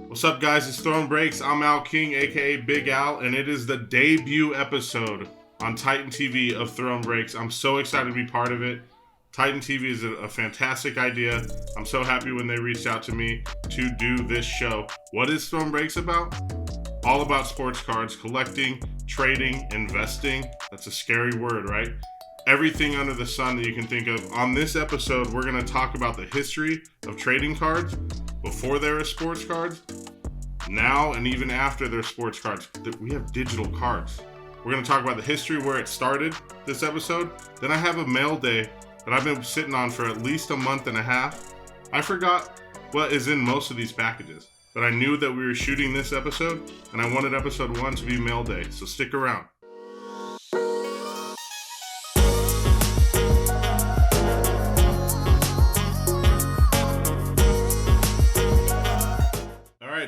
What's up, guys? It's Throwing Breaks. I'm Al King, aka Big Al, and it is the debut episode on Titan TV of Throwing Breaks. I'm so excited to be part of it. Titan TV is a fantastic idea. I'm so happy when they reached out to me to do this show. What is Throwing Breaks about? All about sports cards, collecting, trading, investing. That's a scary word, right? Everything under the sun that you can think of. On this episode, we're going to talk about the history of trading cards before there were sports cards, now and even after their sports cards. We have digital cards. We're going to talk about the history where it started this episode. Then I have a mail day that I've been sitting on for at least a month and a half. I forgot what is in most of these packages, but I knew that we were shooting this episode and I wanted episode 1 to be mail day, so stick around.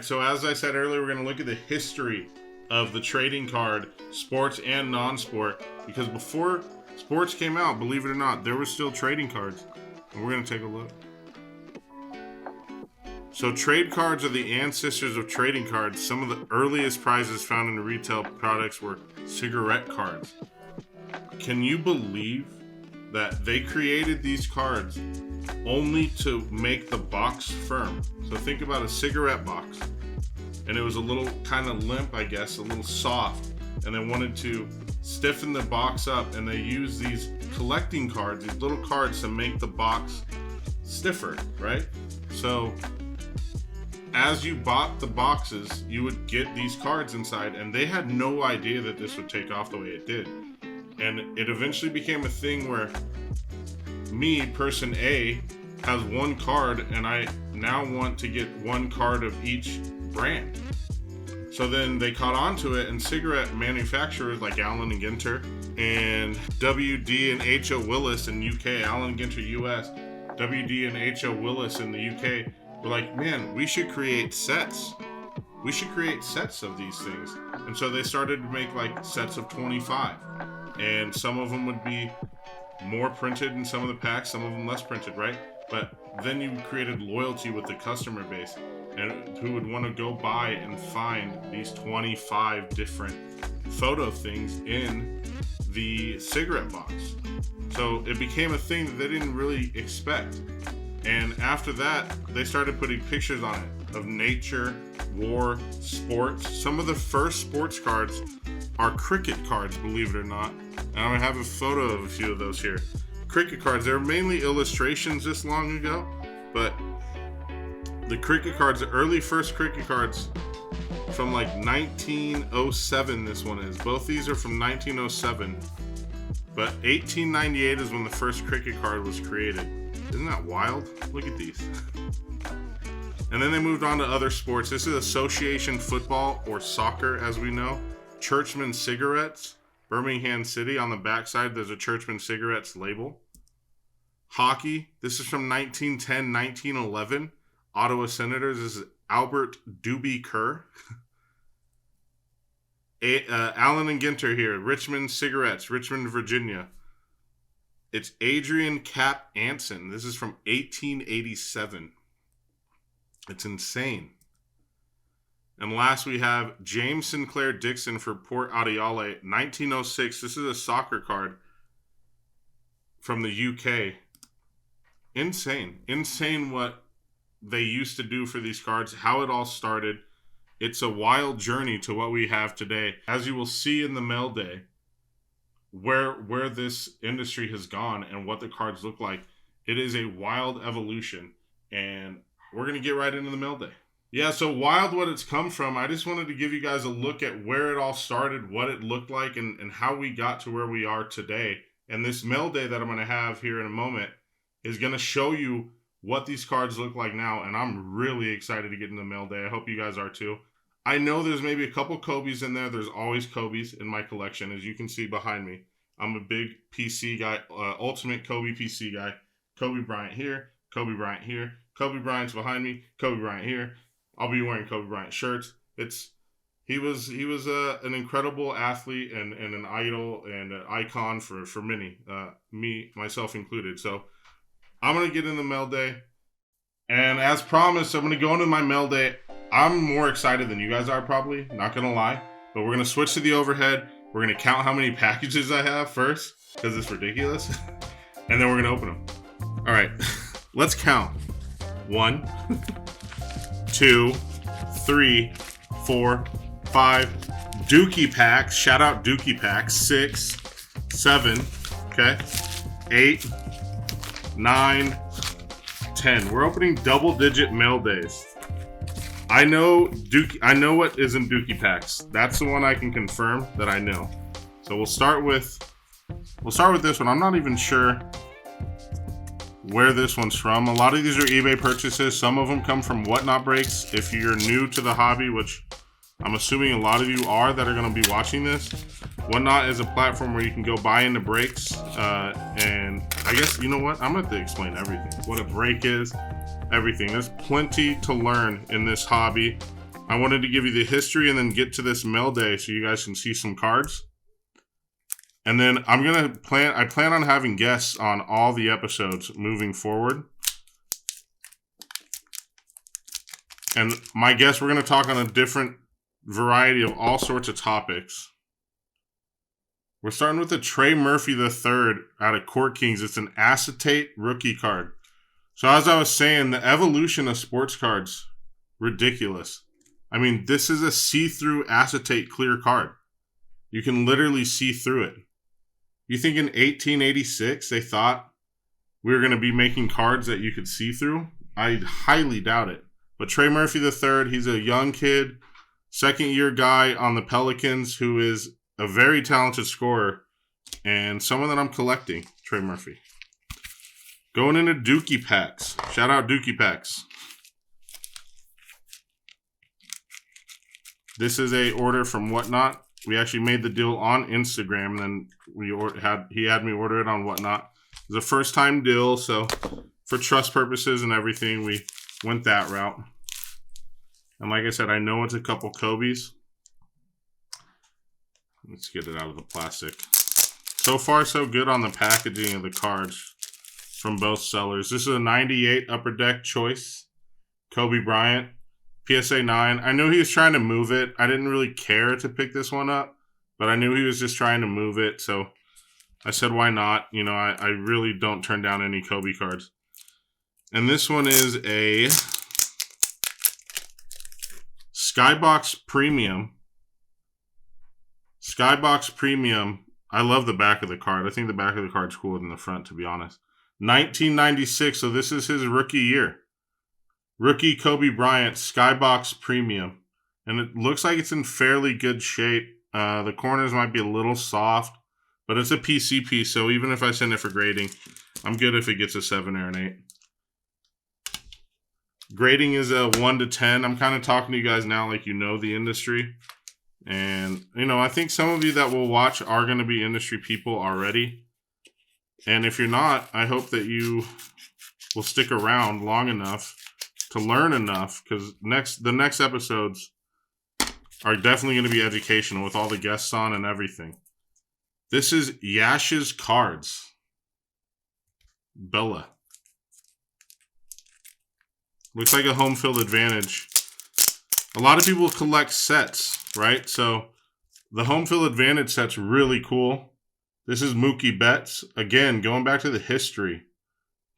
So as I said earlier, we're going to look at the history of the trading card, sports and non-sport, because before sports came out, believe it or not, there were still trading cards, and we're going to take a look. So trade cards are the ancestors of trading cards. Some of the earliest prizes found in the retail products were cigarette cards. Can you believe that they created these cards only to make the box firm? So think about a cigarette box, and it was a little kind of limp, I guess, a little soft, and they wanted to stiffen the box up, and they used these collecting cards, these little cards, to make the box stiffer, right? So as you bought the boxes, you would get these cards inside, and they had no idea that this would take off the way it did. And it eventually became a thing where me, person A, has one card, and I now want to get one card of each brand. So then they caught on to it, and cigarette manufacturers like Allen & Ginter and WD and H.O. Willis in UK, Allen & Ginter US, WD and H.O. Willis in the UK, were like, man, we should create sets. We should create sets of these things. And so they started to make like sets of 25. And some of them would be more printed in some of the packs, some of them less printed, right? But then you created loyalty with the customer base, and who would want to go buy and find these 25 different photo things in the cigarette box. So it became a thing that they didn't really expect. And after that, they started putting pictures on it of nature, war, sports. Some of the first sports cards are cricket cards, believe it or not. And I'm going to have a photo of a few of those here. Cricket cards, they were mainly illustrations this long ago, but the cricket cards, the early first cricket cards from like 1907, this one is. Both these are from 1907, but 1898 is when the first cricket card was created. Isn't that wild? Look at these. And then they moved on to other sports. This is association football, or soccer as we know. Churchman cigarettes, Birmingham City. On the backside, there's a Churchman cigarettes label. Hockey. This is from 1910, 1911. Ottawa Senators. This is Albert Doobie Kerr. Allen & Ginter here. Richmond Cigarettes, Richmond, Virginia. It's Adrian Cap Anson. This is from 1887. It's insane. And last we have James Sinclair Dixon for Port Adiale, 1906. This is a soccer card from the UK. Insane. Insane what they used to do for these cards, how it all started. It's a wild journey to what we have today. As you will see in the mail day, where this industry has gone and what the cards look like, it is a wild evolution. And we're going to get right into the mail day. Yeah, so wild what it's come from. I just wanted to give you guys a look at where it all started, what it looked like, and how we got to where we are today. And this mail day that I'm going to have here in a moment is going to show you what these cards look like now. And I'm really excited to get into the mail day. I hope you guys are too. I know there's maybe a couple Kobe's in there. There's always Kobe's in my collection, as you can see behind me. I'm a big PC guy, ultimate Kobe PC guy. Kobe Bryant here, Kobe Bryant here. Kobe Bryant's behind me, Kobe Bryant here. I'll be wearing Kobe Bryant shirts. He was an incredible athlete and an idol and an icon for many, me, myself included. So I'm going to get in the mail day. And as promised, I'm going to go into my mail day I'm more excited than you guys are, probably, not gonna lie. But we're gonna switch to the overhead. We're gonna count how many packages I have first, because it's ridiculous. And then we're gonna open them. All right, let's count. 1, 2, 3, 4, 5. Dookie packs. Shout out Dookie packs. 6, 7. Okay. 8, 9, 10. We're opening double-digit mail days. I know what is in Dookie packs. That's the one I can confirm that I know. So we'll start with this one. I'm not even sure where this one's from. A lot of these are eBay purchases. Some of them come from Whatnot Breaks. If you're new to the hobby, which I'm assuming a lot of you are that are going to be watching this, Whatnot is a platform where you can go buy into breaks. And I guess, you know what? I'm going to have to explain everything. What a break is, everything. There's plenty to learn in this hobby. I wanted to give you the history and then get to this mail day so you guys can see some cards. And then I plan on having guests on all the episodes moving forward. And my guests, we're going to talk on a different variety of all sorts of topics. We're starting with the Trey Murphy III out of Court Kings. It's an acetate rookie card. So as I was saying, the evolution of sports cards, ridiculous. I mean, this is a see-through acetate clear card. You can literally see through it. You think in 1886 they thought we were going to be making cards that you could see through? I highly doubt it. But Trey Murphy III, he's a young kid, second-year guy on the Pelicans who is a very talented scorer and someone that I'm collecting, Trey Murphy. Going into Dookie packs. Shout out Dookie packs. This is a order from Whatnot. We actually made the deal on Instagram, and then he had me order it on Whatnot. It was a first-time deal, so for trust purposes and everything, we went that route. And like I said, I know it's a couple Kobe's. Let's get it out of the plastic. So far, so good on the packaging of the cards from both sellers. This is a 98 Upper Deck choice. Kobe Bryant. PSA 9. I knew he was trying to move it. I didn't really care to pick this one up, but I knew he was just trying to move it, so I said, why not? You know, I really don't turn down any Kobe cards. And this one is a Skybox Premium. Skybox Premium. I love the back of the card. I think the back of the card's cooler than the front, to be honest. 1996, so this is his rookie year. Rookie Kobe Bryant, Skybox Premium. And it looks like it's in fairly good shape. The corners might be a little soft, but it's a PC piece, so even if I send it for grading, I'm good if it gets a 7 or an 8. Grading is a 1 to 10. I'm kind of talking to you guys now like you know the industry. And, you know, I think some of you that will watch are going to be industry people already. And if you're not, I hope that you will stick around long enough to learn enough, because the next episodes are definitely going to be educational with all the guests on and everything. This is Yash's Cards. Bella. Looks like a home field advantage. A lot of people collect sets, right? So the home field advantage set's really cool. This is Mookie Betts. Again, going back to the history.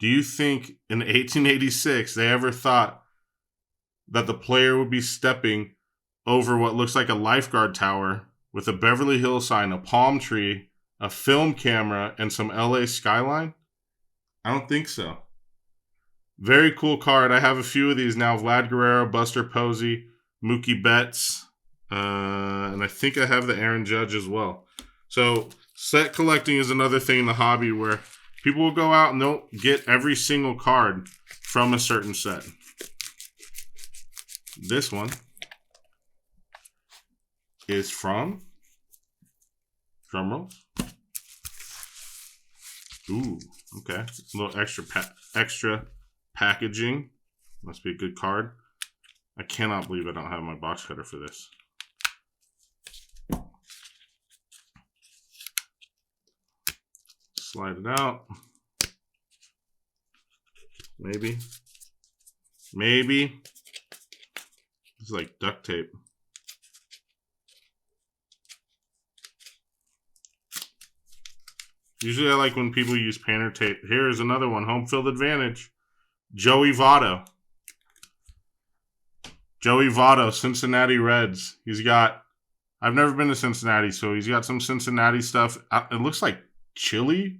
Do you think in 1886 they ever thought that the player would be stepping over what looks like a lifeguard tower with a Beverly Hills sign, a palm tree, a film camera, and some LA skyline? I don't think so. Very cool card. I have a few of these now. Vlad Guerrero, Buster Posey, Mookie Betts, and I think I have the Aaron Judge as well. So set collecting is another thing in the hobby where people will go out and they'll get every single card from a certain set. This one is from, drumroll. Ooh, okay. A little extra packaging. Must be a good card. I cannot believe I don't have my box cutter for this. Slide it out. Maybe. This It's like duct tape. Usually I like when people use painter tape. Here is another one. Home field advantage. Joey Votto. Joey Votto, Cincinnati Reds. He's got, I've never been to Cincinnati, so he's got some Cincinnati stuff. It looks like chili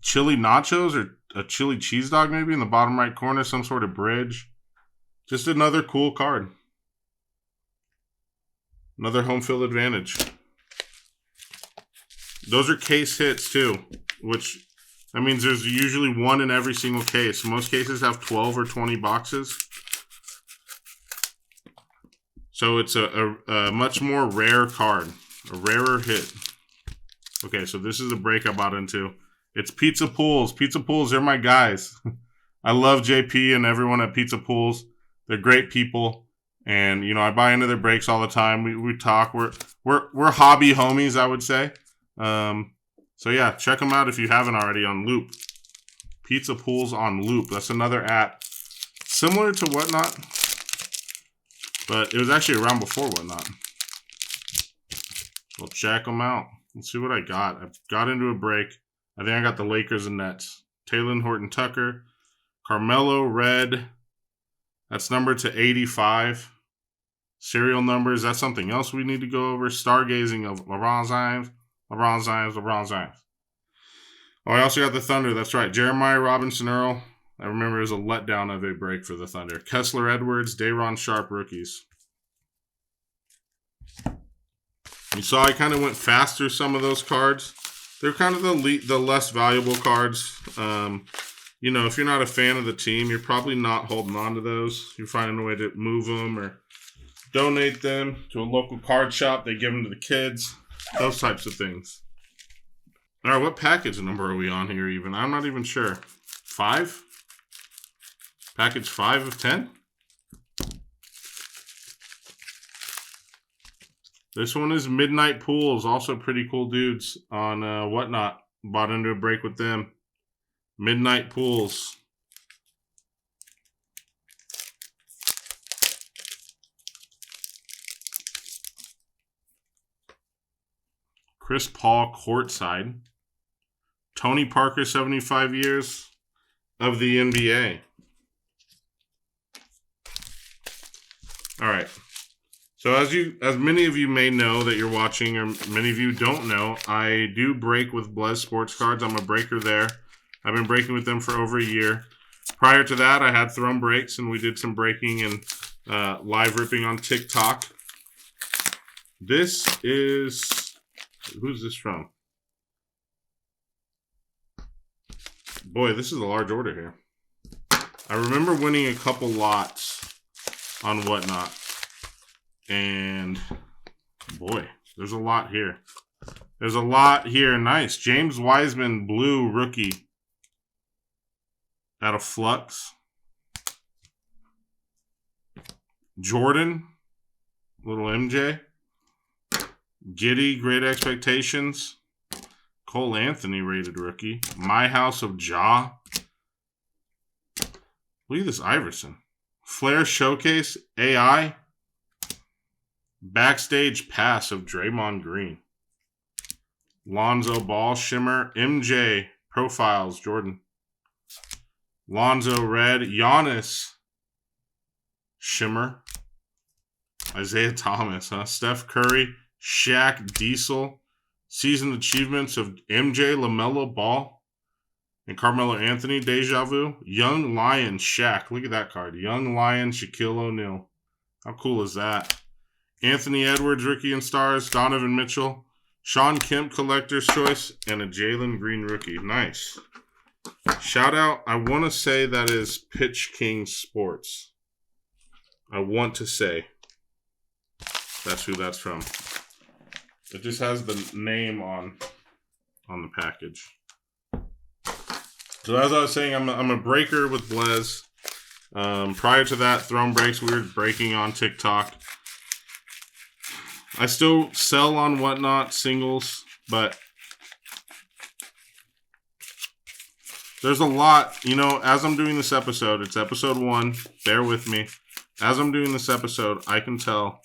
nachos or a chili cheese dog maybe in the bottom right corner, some sort of bridge. Just another cool card. Another home field advantage. Those are case hits too, which that means there's usually one in every single case. Most cases have 12 or 20 boxes. So it's a much more rare card, a rarer hit. Okay, so this is a break I bought into. It's Pizza Pools. Pizza Pools, they're my guys. I love JP and everyone at Pizza Pools. They're great people, and you know I buy into their breaks all the time. We talk. We're hobby homies, I would say. So yeah, check them out if you haven't already on Loop. Pizza Pools on Loop. That's another app similar to Whatnot. But it was actually around before Whatnot. So check them out. Let's see what I got. I got into a break. I think I got the Lakers and Nets. Taylor Horton Tucker. Carmelo Red. That's numbered to 85. Serial numbers. That's something else we need to go over. Stargazing of LeBron James. LeBron James. LeBron James. Oh, I also got the Thunder. That's right. Jeremiah Robinson Earl. I remember it was a letdown of a break for the Thunder. Kessler Edwards, Day'Ron Sharpe rookies. You saw I kind of went fast through some of those cards. They're kind of the less valuable cards. You know, if you're not a fan of the team, you're probably not holding on to those. You're finding a way to move them or donate them to a local card shop. They give them to the kids. Those types of things. All right, what package number are we on here even? I'm not even sure. 5? Package 5 of 10? This one is Midnight Pools. Also pretty cool dudes on Whatnot. Bought into a break with them. Midnight Pools. Chris Paul courtside. Tony Parker, 75 years of the NBA. All right. So as many of you may know that you're watching, or many of you don't know, I do break with Blez Sports Cards. I'm a breaker there. I've been breaking with them for over a year. Prior to that, I had Thrum Breaks, and we did some breaking and live ripping on TikTok. This is... Who's this from? Boy, this is a large order here. I remember winning a couple lots on Whatnot. And, boy, there's a lot here. There's a lot here. Nice. James Wiseman, blue rookie. Out of Flux. Jordan. Little MJ. Giddy, Great Expectations. Cole Anthony, rated rookie. My House of Ja. Look at this Iverson. Flair Showcase, AI. Backstage Pass of Draymond Green. Lonzo Ball, Shimmer. MJ, Profiles, Jordan. Lonzo Red, Giannis, Shimmer. Isaiah Thomas, Steph Curry, Shaq, Diesel. Season Achievements of MJ, LaMelo Ball, and Carmelo Anthony, Deja Vu. Young Lion, Shaq. Look at that card. Young Lion, Shaquille O'Neal. How cool is that? Anthony Edwards, Rookie and Stars. Donovan Mitchell. Sean Kemp, Collector's Choice. And a Jalen Green rookie. Nice. Shout out. I want to say that is Pitch King Sports. I want to say that's who that's from. It just has the name on the package. So as I was saying, I'm a breaker with Blez. Prior to that, Thrum Breaks, we were breaking on TikTok. I still sell on Whatnot singles, but there's a lot, you know, as I'm doing this episode, it's episode 1, bear with me. as I'm doing this episode, I can tell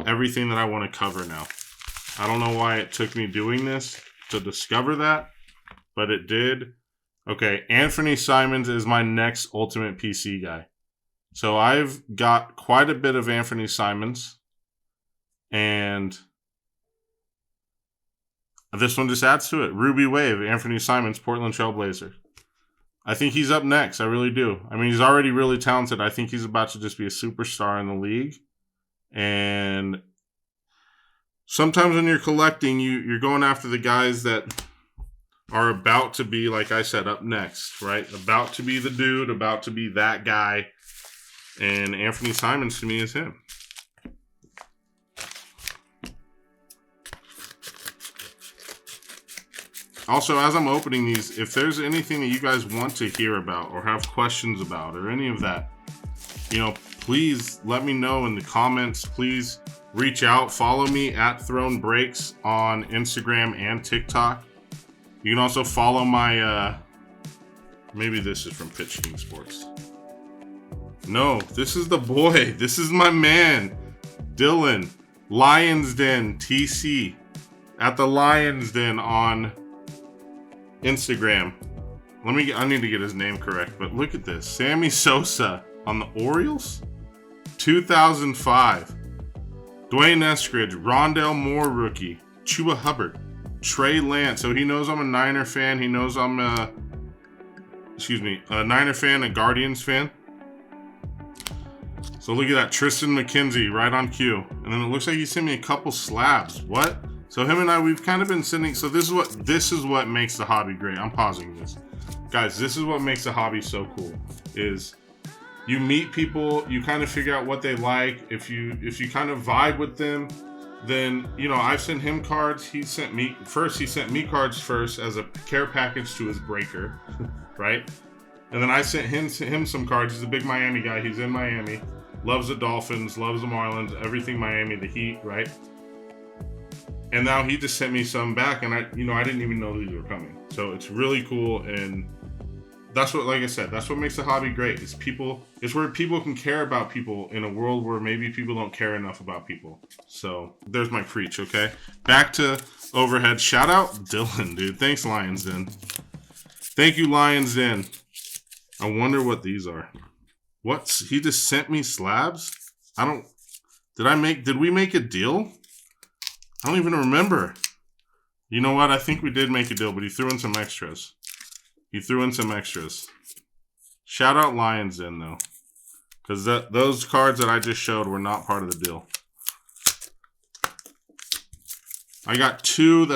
everything that I want to cover now. I don't know why it took me doing this to discover that, but it did. Okay, Anthony Simons is my next Ultimate PC guy. So I've got quite a bit of Anthony Simons, and this one just adds to it. Ruby Wave, Anthony Simons, Portland Trailblazer. I think he's up next. I really do. I mean, he's already really talented. I think he's about to just be a superstar in the league. And sometimes when you're collecting, you're going after the guys that are about to be, like I said, up next, right? About to be the dude, about to be that guy. And Anthony Simons to me is him. Also, as I'm opening these, if there's anything that you guys want to hear about or have questions about or any of that, please let me know in the comments. Please reach out. Follow me at Throne Breaks on Instagram and TikTok. You can also follow my, maybe this is from Pitch King Sports. No, this is the boy. This is my man, Dylan. Lions Den TC at the Lions Den on Instagram. I need to get his name correct, but look at this. Sammy Sosa on the Orioles, 2005. Dwayne Eskridge, Rondell Moore rookie, Chuba Hubbard, Trey Lance. So he knows I'm a Niner fan. He knows I'm a Niner fan, a Guardians fan. So look at that, Tristan McKenzie right on cue. And then it looks like he sent me a couple slabs. What? So him and I, we've kind of been sending. So this is what makes the hobby great. I'm pausing this, guys. This is what makes the hobby so cool. Is you meet people, you kind of figure out what they like. If you kind of vibe with them, then I've sent him cards. He sent me cards first as a care package to his breaker, right? And then I sent him some cards. He's a big Miami guy. He's in Miami, loves the Dolphins, loves the Marlins, everything Miami, the Heat, right? And now he just sent me some back, and I didn't even know these were coming. So it's really cool, and that's what, like I said, that's what makes the hobby great. It's where people can care about people in a world where maybe people don't care enough about people. So there's my preach, okay? Back to overhead. Shout out Dylan, dude. Thanks, Lions Den. Thank you, Lions Den. I wonder what these are. He just sent me slabs? Did we make a deal? I don't even remember. You know what? I think we did make a deal, but he threw in some extras. Shout out Lions Den, though. Because those cards that I just showed were not part of the deal. I got two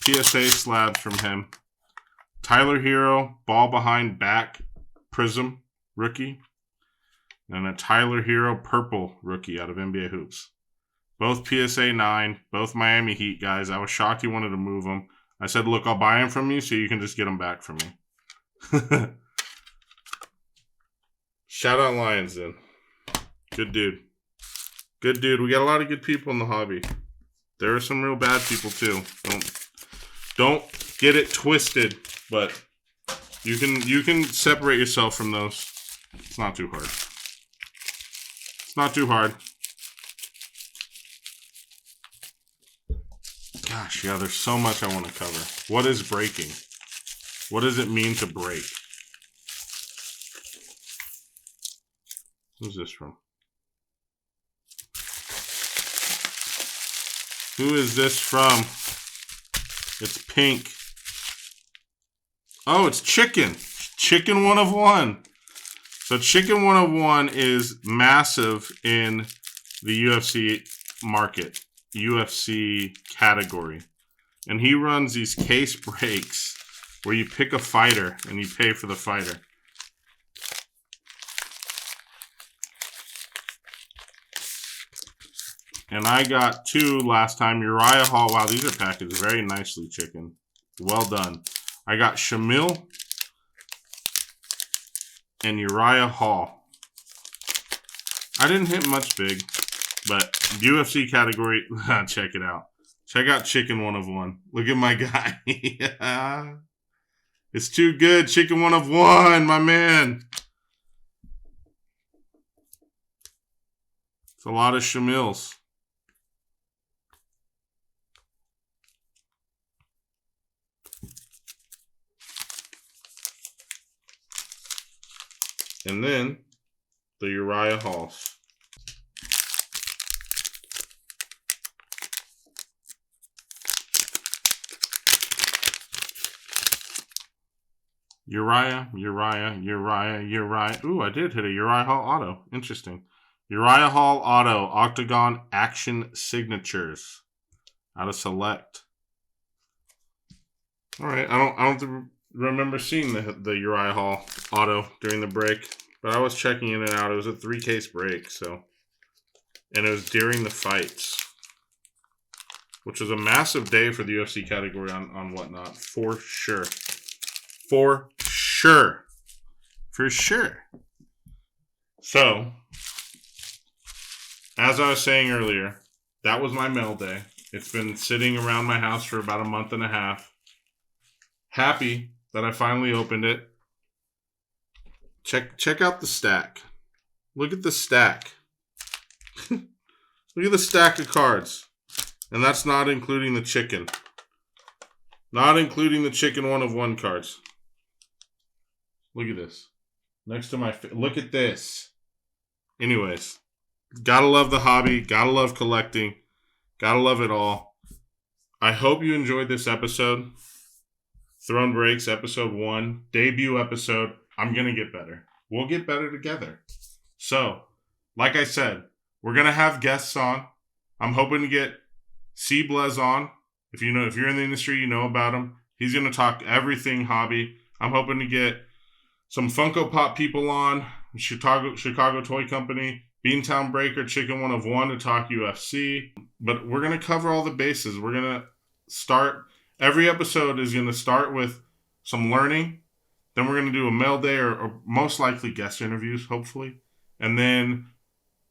PSA slabs from him. Tyler Hero, ball behind back, Prism rookie. And a Tyler Hero purple rookie out of NBA Hoops. Both PSA 9, both Miami Heat guys. I was shocked he wanted to move them. I said, look, I'll buy them from you so you can just get them back from me. Shout out Lions Den. Good dude. Good dude. We got a lot of good people in the hobby. There are some real bad people too. Don't get it twisted, but you can separate yourself from those. It's not too hard. Gosh, yeah, there's so much I want to cover. What is breaking? What does it mean to break? Who's this from? Who is this from? It's pink. Oh, it's Chicken. Chicken 1 of 1. So Chicken 1 of 1 is massive in the UFC market. UFC category. And he runs these case breaks where you pick a fighter and you pay for the fighter. And I got two last time. Uriah Hall. Wow, these are packaged very nicely, Chicken. Well done. I got Shamil and Uriah Hall. I didn't hit much big, but UFC category, check it out. Check out Chicken 1 of 1. Look at my guy. It's too good. Chicken 1 of 1, my man. It's a lot of Shamils. And then the Uriah Halls. Uriah. Ooh, I did hit a Uriah Hall auto. Interesting. Uriah Hall auto, Octagon Action Signatures. Out of Select. All right, I don't remember seeing the Uriah Hall auto during the break, but I was checking in and out. It was a 3-case break, so, and it was during the fights, which was a massive day for the UFC category on Whatnot, for sure. For sure. So, as I was saying earlier, that was my mail day. It's been sitting around my house for about a month and a half. Happy that I finally opened it. Check out the stack. Look at the stack. Look at the stack of cards. And that's not including the chicken. Not including the chicken 1-of-1 cards. Look at this. Next to my... Look at this. Anyways. Gotta love the hobby. Gotta love collecting. Gotta love it all. I hope you enjoyed this episode. Throne Breaks, episode 1. Debut episode. I'm gonna get better. We'll get better together. So, like I said, we're gonna have guests on. I'm hoping to get C. Blez on. If you're in the industry, you know about him. He's gonna talk everything hobby. I'm hoping to get some Funko Pop people on. Chicago Toy Company. Beantown Breaker, Chicken 1-of-1 to talk UFC. But we're going to cover all the bases. We're going to start... Every episode is going to start with some learning. Then we're going to do a mail day or most likely guest interviews, hopefully. And then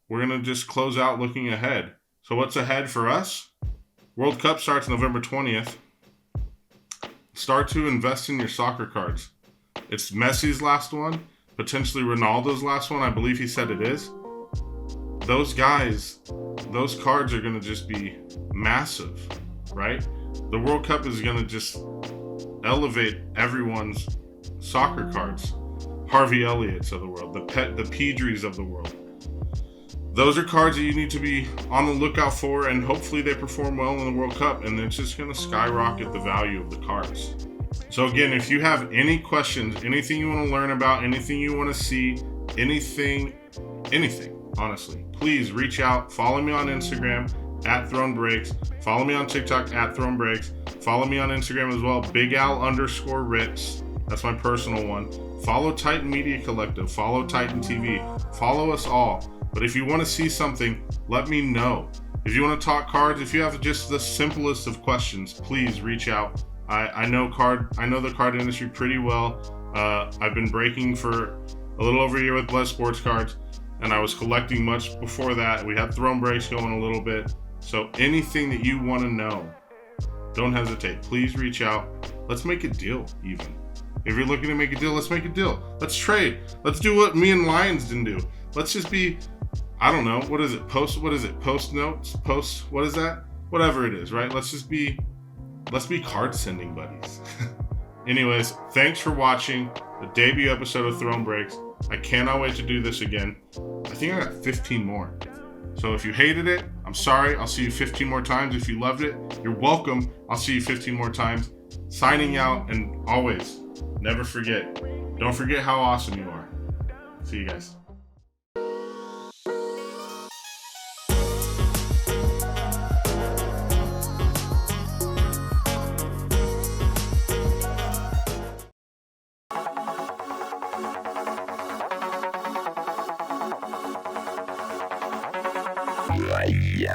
we're going to just close out looking ahead. So what's ahead for us? World Cup starts November 20th. Start to invest in your soccer cards. It's Messi's last one. Potentially Ronaldo's last one. I believe he said it is. Those guys, those cards are going to just be massive, right? The World Cup is going to just elevate everyone's soccer cards. Harvey Elliott's of the world, the Pedris of the world. Those are cards that you need to be on the lookout for, and hopefully they perform well in the World Cup, and it's just going to skyrocket the value of the cards. So again, if you have any questions, anything you want to learn about, anything you want to see, anything, honestly, please reach out. Follow me on Instagram at Throne Breaks. Follow me on TikTok at Throne Breaks. Follow me on Instagram as well, BigAl_Rips. That's my personal one. Follow Titan Media Collective. Follow Titan TV. Follow us all. But if you want to see something, let me know. If you want to talk cards, if you have just the simplest of questions, please reach out. I know the card industry pretty well. I've been breaking for a little over a year with Blez Sports Cards, and I was collecting much before that. We had Throne Breaks going a little bit. So anything that you want to know, don't hesitate. Please reach out. Let's make a deal, even. If you're looking to make a deal, let's make a deal. Let's trade. Let's do what me and Lions didn't do. Let's just be, I don't know, what is it? Post notes? What is that? Whatever it is, right? Let's be card sending buddies. Anyways, thanks for watching the debut episode of Throne Breaks. I cannot wait to do this again. I think I got 15 more. So if you hated it, I'm sorry. I'll see you 15 more times. If you loved it, you're welcome. I'll see you 15 more times. Signing out, and always, never forget. Don't forget how awesome you are. See you guys. Yeah.